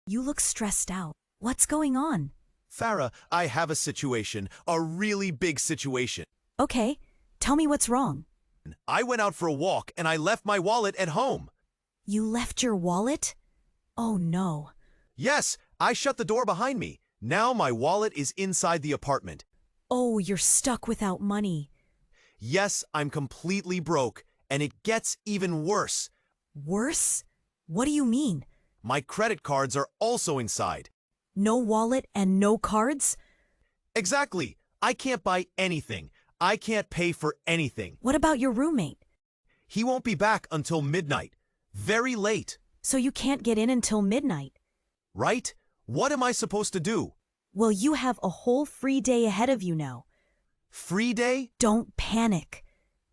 You look stressed out. What's going on? Farah, I have a situation, a really big situation. Okay, tell me what's wrong. I went out for a walk and I left my wallet at home. You left your wallet? Oh no. Yes, I shut the door behind me. Now my wallet is inside the apartment. Oh, you're stuck without money. Yes, I'm completely broke, and it gets even worse. Worse? What do you mean? My credit cards are also inside. No wallet and no cards? Exactly. I can't buy anything. I can't pay for anything. What about your roommate? He won't be back until midnight. Very late. So you can't get in until midnight. Right? What am I supposed to do? Well, you have a whole free day ahead of you now. Free day? Don't panic.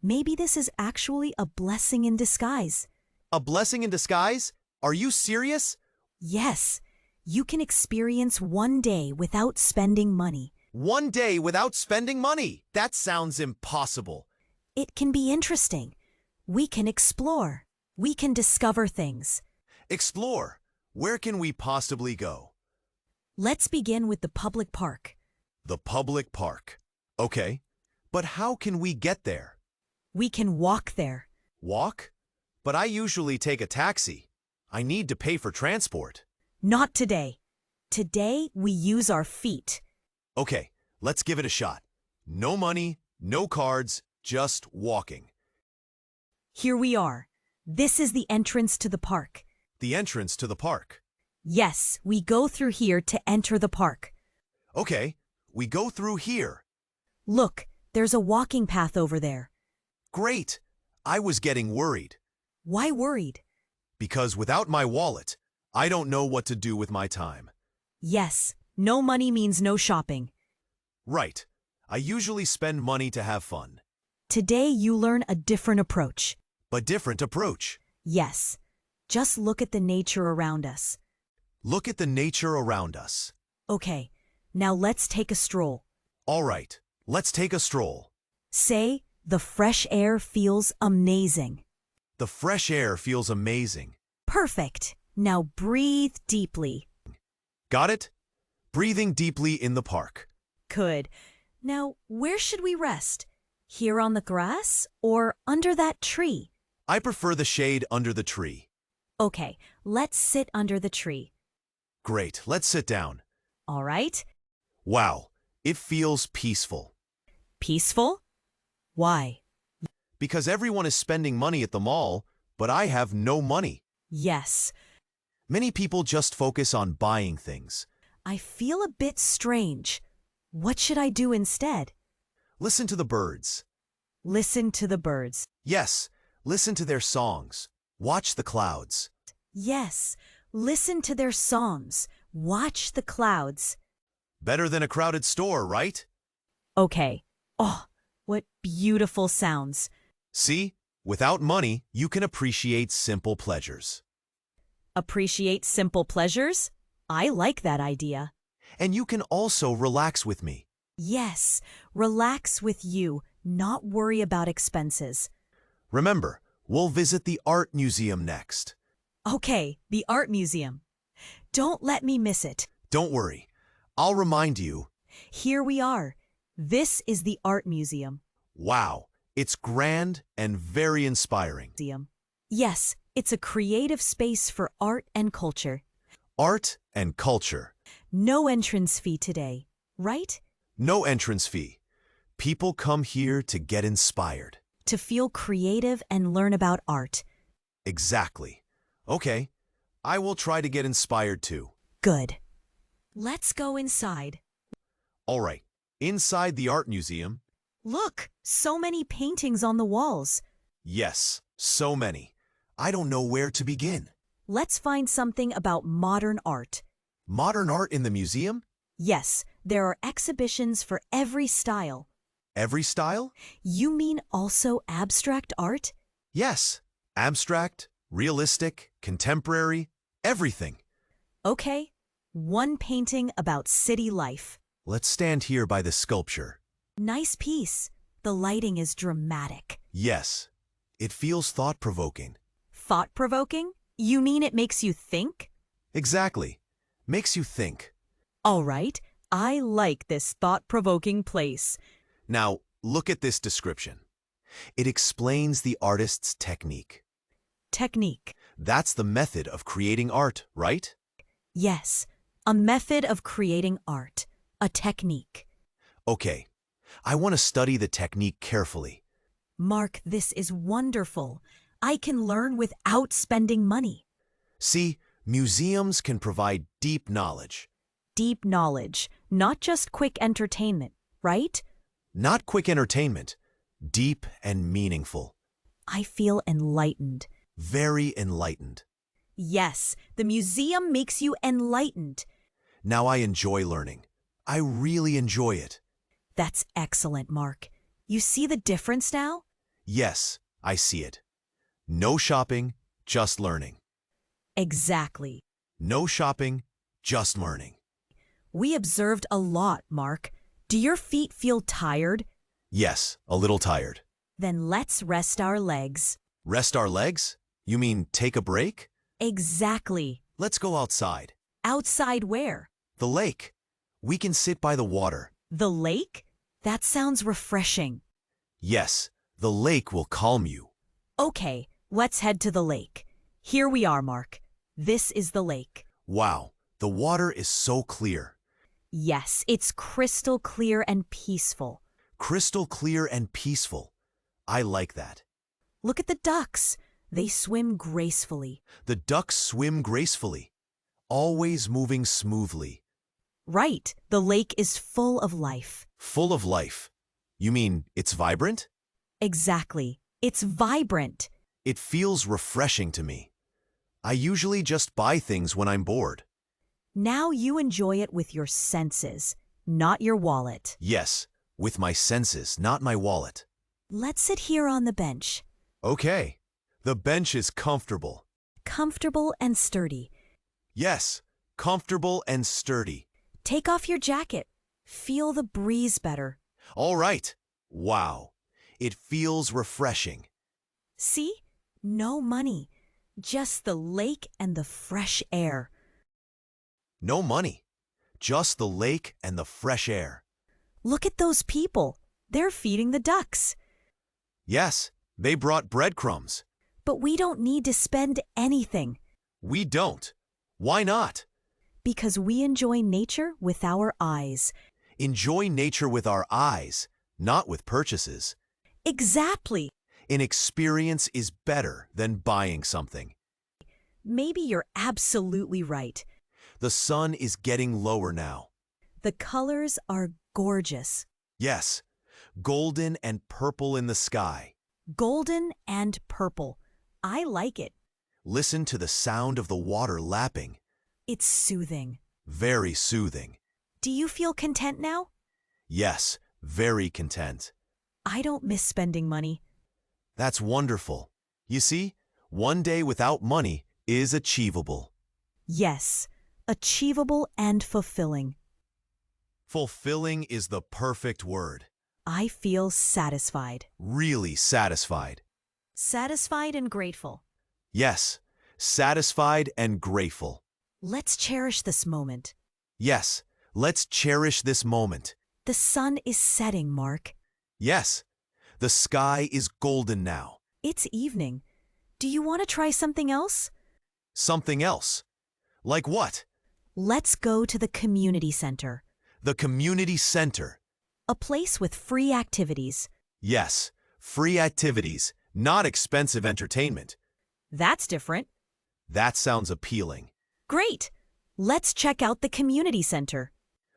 Maybe this is actually a blessing in disguise. A blessing in disguise? Are you serious? Yes, you can experience one day without spending money. One day without spending money? That sounds impossible. It can be interesting. We can explore. We can discover things. Explore. Where can we possibly go? Let's begin with the public park. The public park. Okay, but how can we get there? We can walk there. Walk? But I usually take a taxi. I need to pay for transport. Not today. Today, we use our feet. Okay, let's give it a shot. No money, no cards, just walking. Here we are. This is the entrance to the park. The entrance to the park. Yes, we go through here to enter the park. Okay, we go through here. Look, there's a walking path over there. Great. I was getting worried. Why worried? Because without my wallet, I don't know what to do with my time. Yes, no money means no shopping. Right. I usually spend money to have fun. Today you learn a different approach. But different approach. Yes, just look at the nature around us. Look at the nature around us. Okay, now let's take a stroll. All right, let's take a stroll. Say, the fresh air feels amazing. The fresh air feels amazing. Perfect. Now breathe deeply. Got it? Breathing deeply in the park. Good. Now, where should we rest? Here on the grass or under that tree? I prefer the shade under the tree. Okay, let's sit under the tree. Great, let's sit down. All right? Wow, it feels peaceful. Peaceful? Why? Because everyone is spending money at the mall, but I have no money. Yes. Many people just focus on buying things. I feel a bit strange. What should I do instead? Listen to the birds. Listen to the birds. Yes, listen to their songs. Watch the clouds. Yes, listen to their songs. Watch the clouds. Better than a crowded store, right? Okay. Oh, what beautiful sounds. See, without money, you can appreciate simple pleasures. Appreciate simple pleasures? I like that idea. And you can also relax with me. Yes, relax with you, not worry about expenses. Remember, we'll visit the art museum next. Okay, the art museum. Don't let me miss it. Don't worry. I'll remind you. Here we are. This is the art museum. Wow, it's grand and very inspiring. Yes, it's a creative space for art and culture. Art and culture. No entrance fee today, right? No entrance fee. People come here to get inspired. To feel creative and learn about art. Exactly. Okay, I will try to get inspired too. Good. Let's go inside. All right, inside the art museum. Look, so many paintings on the walls. Yes, so many. I don't know where to begin. Let's find something about modern art. Modern art in the museum? Yes, there are exhibitions for every style. Every style? You mean also abstract art? Yes, abstract, realistic, contemporary, everything. Okay, one painting about city life. Let's stand here by the sculpture. Nice piece. The lighting is dramatic. Yes, it feels thought-provoking. Thought-provoking? You mean it makes you think? Exactly. Makes you think. All right, I like this thought-provoking place. Now, look at this description. It explains the artist's technique. Technique. That's the method of creating art, right? Yes, a method of creating art. A technique. Okay, I want to study the technique carefully. Mark, this is wonderful. I can learn without spending money. See, museums can provide deep knowledge. Deep knowledge, not just quick entertainment, right? Not quick entertainment, deep and meaningful. I feel enlightened. Very enlightened. Yes, the museum makes you enlightened. Now I enjoy learning. I really enjoy it. That's excellent, Mark. You see the difference now? Yes, I see it. No shopping, just learning. Exactly. No shopping, just learning. We observed a lot, Mark. Do your feet feel tired? Yes, a little tired. Then let's rest our legs. Rest our legs? You mean take a break? Exactly. Let's go outside. Outside where? The lake. We can sit by the water. The lake? That sounds refreshing. Yes, the lake will calm you. Okay, let's head to the lake. Here we are, Mark. This is the lake. Wow, the water is so clear. Yes, it's crystal clear and peaceful. Crystal clear and peaceful. I like that. Look at the ducks. They swim gracefully. The ducks swim gracefully, always moving smoothly. Right, the lake is full of life. Full of life. You mean it's vibrant? Exactly. It's vibrant. It feels refreshing to me. I usually just buy things when I'm bored. Now you enjoy it with your senses, not your wallet. Yes, with my senses, not my wallet. Let's sit here on the bench. Okay, the bench is comfortable. Comfortable and sturdy. Yes, comfortable and sturdy. Take off your jacket. Feel the breeze better. All right. Wow, it feels refreshing. See? No money. Just the lake and the fresh air. No money, just the lake and the fresh air. Look at those people. They're feeding the ducks. Yes, they brought breadcrumbs. But we don't need to spend anything We don't. Why not? because we enjoy nature with our eyes. Enjoy nature with our eyes, not with purchases. Exactly. An experience is better than buying something. Maybe you're absolutely right. The sun is getting lower now. The colors are gorgeous. Yes, golden and purple in the sky. Golden and purple. I like it. Listen to the sound of the water lapping. It's soothing. Very soothing. Do you feel content now? Yes, very content. I don't miss spending money. That's wonderful. You see, one day without money is achievable. Yes, achievable and fulfilling. Fulfilling is the perfect word. I feel satisfied. Really satisfied. Satisfied and grateful. Yes, satisfied and grateful. Let's cherish this moment. Yes, let's cherish this moment. The sun is setting, Mark. Yes, the sky is golden now. It's evening. Do you want to try something else? Something else. Like what? Let's go to the community center, The community center. a place with free activities. Yes, free activities, not expensive entertainment. That's different. That sounds appealing. Great. Let's check out the community center.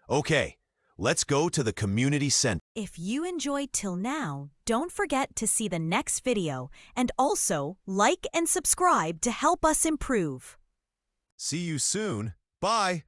Okay, let's go to the community center. If you enjoyed till now, don't forget to see the next video and also like and subscribe to help us improve. See you soon. Bye.